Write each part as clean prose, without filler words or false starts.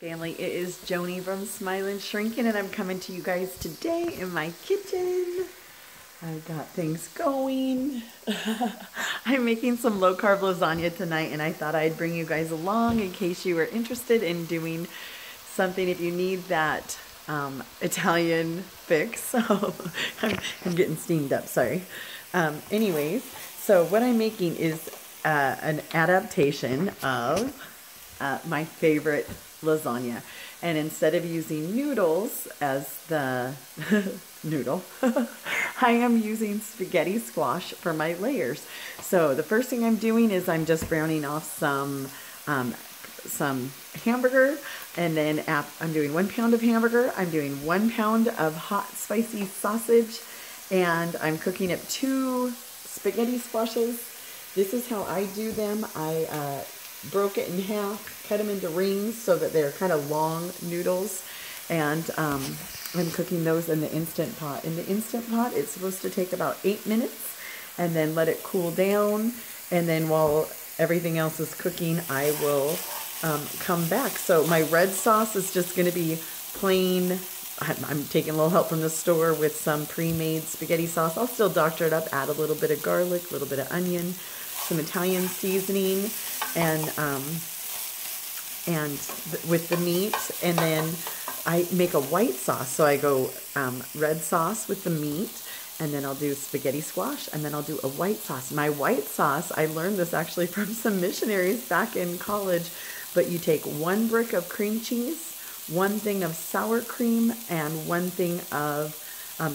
Family, it is Joni from Smilin' Shrinkin', and I'm coming to you guys today in my kitchen. I've got things going. I'm making some low-carb lasagna tonight, and I thought I'd bring you guys along in case you were interested in doing something if you need that Italian fix. So I'm getting steamed up, sorry. Anyways, so what I'm making is an adaptation of my favorite lasagna. And instead of using noodles as the noodle, I am using spaghetti squash for my layers. So the first thing I'm doing is I'm just browning off some hamburger, and then I'm doing 1 pound of hamburger. I'm doing 1 pound of hot spicy sausage, and I'm cooking up 2 spaghetti squashes. This is how I do them. I broke it in half, cut them into rings so that they're kind of long noodles, and I'm cooking those in the Instant Pot. In the Instant Pot, it's supposed to take about 8 minutes, and then let it cool down, and then while everything else is cooking, I will come back. So my red sauce is just going to be plain. I'm taking a little help from the store with some pre-made spaghetti sauce. I'll still doctor it up, add a little bit of garlic, a little bit of onion, some Italian seasoning, and with the meat, and then I make a white sauce. So I go red sauce with the meat, and then I'll do spaghetti squash, and then I'll do a white sauce. My white sauce, I learned this actually from some missionaries back in college, but you take 1 brick of cream cheese, 1 thing of sour cream, and 1 thing of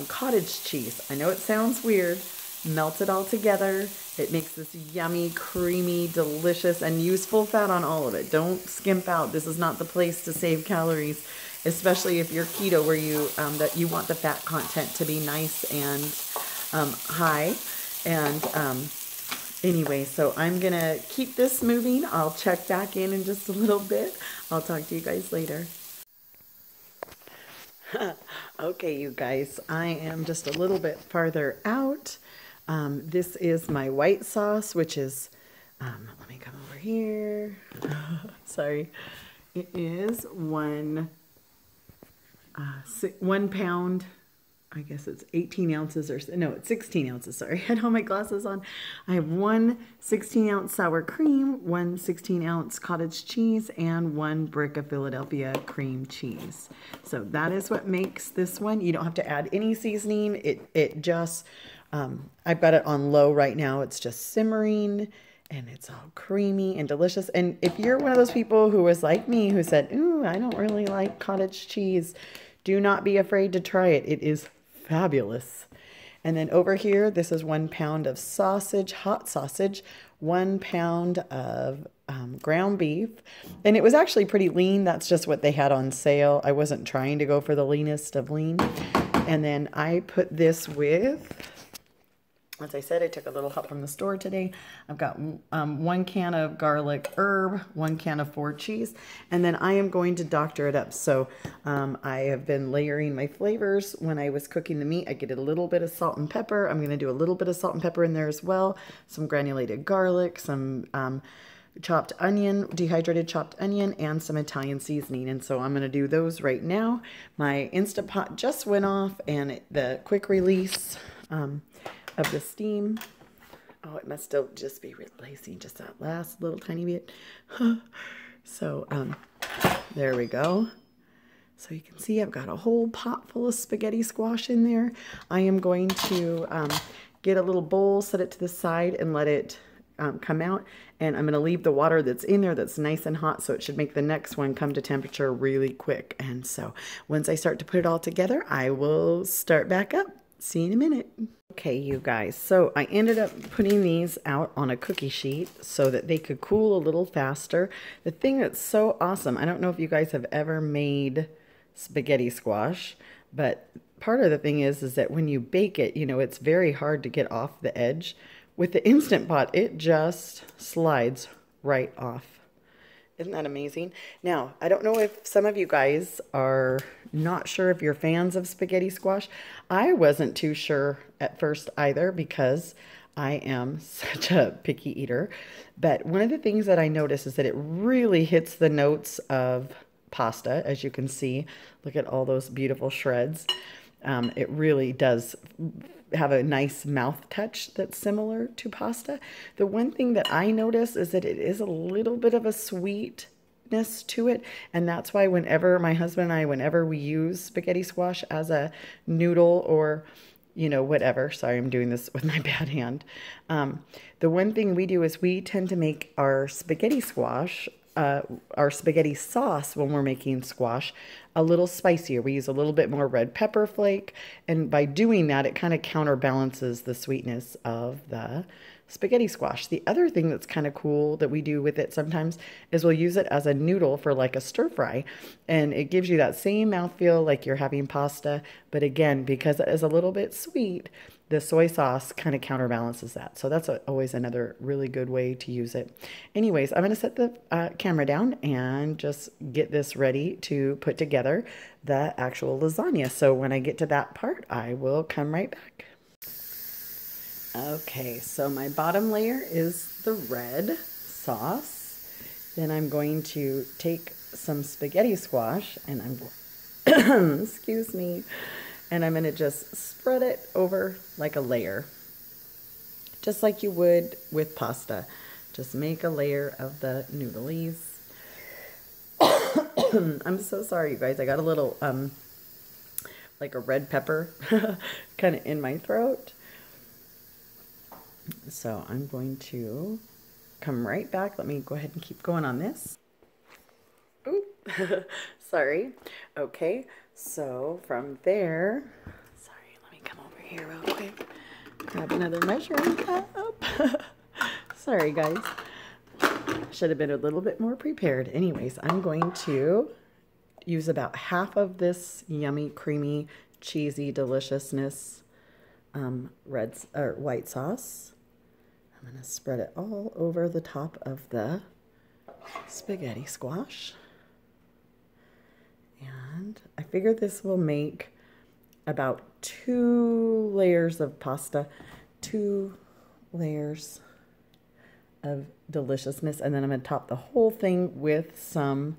cottage cheese. I know it sounds weird. Melt it all together. It makes this yummy, creamy, delicious, and use full fat on all of it. Don't skimp out. This is not the place to save calories, especially if you're keto, where you that you want the fat content to be nice and high. And anyway, so I'm gonna keep this moving. I'll check back in just a little bit. I'll talk to you guys later. Okay, you guys, I am just a little bit farther out. This is my white sauce, which is, let me come over here. Sorry. It is 1 pound. I guess it's 18 ounces or no, it's 16 ounces. Sorry, I had all my glasses on. I have 1 16-ounce sour cream, 1 16-ounce cottage cheese, and 1 brick of Philadelphia cream cheese. So that is what makes this one. You don't have to add any seasoning. It just, I've got it on low right now. It's just simmering, and it's all creamy and delicious. And if you're one of those people who was like me, who said, ooh, I don't really like cottage cheese, do not be afraid to try it. It is fabulous. And then over here, this is 1 pound of sausage, hot sausage, 1 pound of ground beef. And it was actually pretty lean. That's just what they had on sale. I wasn't trying to go for the leanest of lean. And then I put this with, as I said, I took a little help from the store today. I've got 1 can of garlic herb, 1 can of Ford cheese, and then I am going to doctor it up. So I have been layering my flavors. When I was cooking the meat, I get a little bit of salt and pepper. I'm going to do a little bit of salt and pepper in there as well. Some granulated garlic, some chopped onion, dehydrated chopped onion, and some Italian seasoning. And so I'm going to do those right now. My Instant Pot just went off, and the quick release of the steam. Oh, it must still just be replacing just that last little tiny bit. So there we go. So you can see I've got a whole pot full of spaghetti squash in there. I am going to get a little bowl, set it to the side, and let it come out. And I'm going to leave the water that's in there that's nice and hot, so it should make the next one come to temperature really quick. And so once I start to put it all together, I will start back up. See you in a minute. Okay, you guys, so I ended up putting these out on a cookie sheet so that they could cool a little faster. The thing that's so awesome, I don't know if you guys have ever made spaghetti squash, but part of the thing is that when you bake it, you know, it's very hard to get off the edge. With the Instant Pot, it just slides right off. Isn't that amazing? Now, I don't know if some of you guys are not sure if you're fans of spaghetti squash. I wasn't too sure at first either, because I am such a picky eater. But one of the things that I notice is that it really hits the notes of pasta, as you can see. Look at all those beautiful shreds. It really does have a nice mouth touch that's similar to pasta. The one thing that I notice is that it is a little bit of a sweetness to it, and that's why whenever my husband and I, whenever we use spaghetti squash as a noodle or whatever. Sorry, I'm doing this with my bad hand. The one thing we do is we tend to make our spaghetti squash, our spaghetti sauce when we're making squash, a little spicier. We use a little bit more red pepper flake, and by doing that, it kind of counterbalances the sweetness of the spaghetti squash. The other thing that's kind of cool that we do with it sometimes is we'll use it as a noodle for like a stir fry, and it gives you that same mouthfeel like you're having pasta, but again, because it is a little bit sweet, the soy sauce kind of counterbalances that. So that's always another really good way to use it. Anyways, I'm going to set the camera down and just get this ready to put together the actual lasagna. So when I get to that part, I will come right back. Okay, so my bottom layer is the red sauce. Then I'm going to take some spaghetti squash and I'm, excuse me, and I'm going to just spread it over like a layer, just like you would with pasta. Just make a layer of the noodlies. I'm so sorry, you guys. I got a little, like a red pepper kind of in my throat. So I'm going to come right back. Let me go ahead and keep going on this. Ooh, sorry. Okay, so from there, sorry, let me come over here real quick. Grab another measuring cup. Sorry, guys. Should have been a little bit more prepared. Anyways, I'm going to use about half of this yummy, creamy, cheesy deliciousness white sauce. I'm going to spread it all over the top of the spaghetti squash. And I figure this will make about 2 layers of pasta, 2 layers of deliciousness, and then I'm going to top the whole thing with some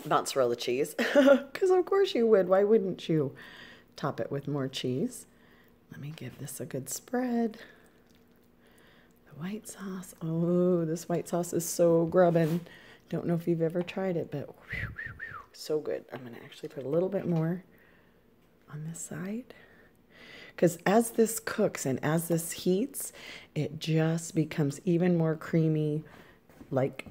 mozzarella cheese, because of course you would. Why wouldn't you top it with more cheese? Let me give this a good spread. The white sauce. Oh, this white sauce is so grubbin'. Don't know if you've ever tried it, but whew, whew, whew, so good. I'm going to actually put a little bit more on this side, because as this cooks and as this heats, it just becomes even more creamy, like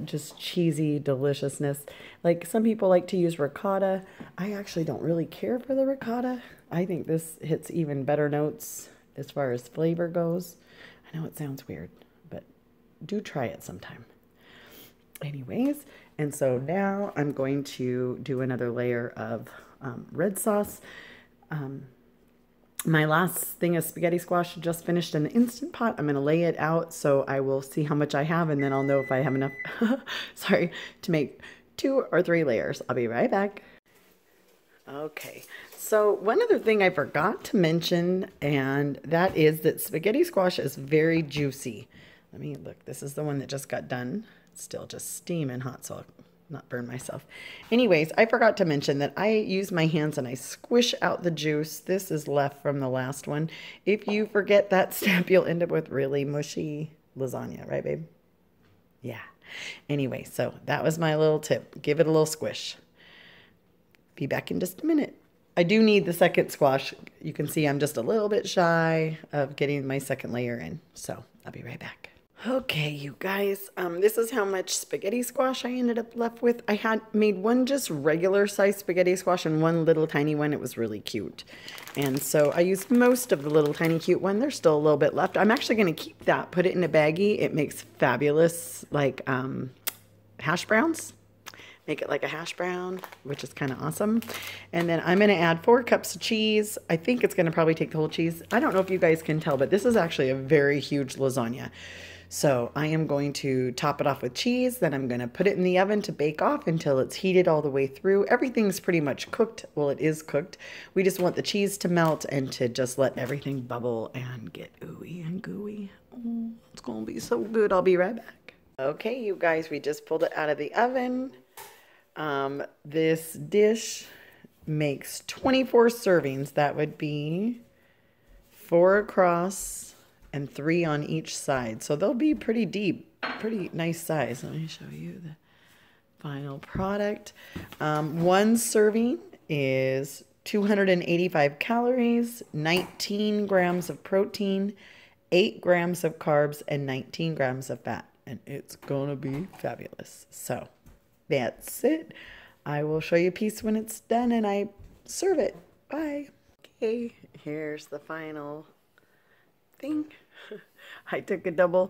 just cheesy deliciousness. Like some people like to use ricotta. I actually don't really care for the ricotta. I think this hits even better notes as far as flavor goes. I know it sounds weird, but do try it sometime. Anyways, and so now I'm going to do another layer of red sauce. My last thing of spaghetti squash just finished in the Instant Pot. I'm going to lay it out so I will see how much I have, and then I'll know if I have enough, sorry, to make 2 or 3 layers. I'll be right back. Okay, so one other thing I forgot to mention, and that is that spaghetti squash is very juicy. Let me look. This is the one that just got done. It's still just steaming hot, so I'll not burn myself. Anyways, I forgot to mention that I use my hands and I squish out the juice. This is left from the last one. If you forget that step, you'll end up with really mushy lasagna, right, babe? Yeah. Anyway, so that was my little tip. Give it a little squish. Be back in just a minute. I do need the second squash. You can see I'm just a little bit shy of getting my second layer in, so I'll be right back. Okay, you guys, this is how much spaghetti squash I ended up left with. I had made one just regular size spaghetti squash and one little tiny one. It was really cute. And so I used most of the little tiny cute one. There's still a little bit left. I'm actually going to keep that, put it in a baggie. It makes fabulous, like, hash browns. Make it like a hash brown, which is kind of awesome. And then I'm going to add 4 cups of cheese. I think it's going to probably take the whole cheese. I don't know if you guys can tell, but this is actually a very huge lasagna. So I am going to top it off with cheese. Then I'm going to put it in the oven to bake off until it's heated all the way through. Everything's pretty much cooked. Well, it is cooked. We just want the cheese to melt and to just let everything bubble and get ooey and gooey. Oh, it's going to be so good. I'll be right back. Okay, you guys, we just pulled it out of the oven. This dish makes 24 servings. That would be 4 across and 3 on each side. So they'll be pretty deep, pretty nice size. Let me show you the final product. One serving is 285 calories, 19 grams of protein, 8 grams of carbs, and 19 grams of fat. And it's gonna be fabulous. So that's it. I will show you a piece when it's done and I serve it. Bye. Okay, here's the final thing. I took a double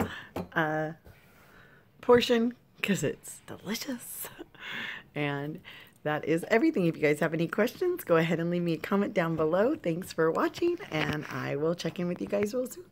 portion because it's delicious. And that is everything. If you guys have any questions, go ahead and leave me a comment down below. Thanks for watching, and I will check in with you guys real soon.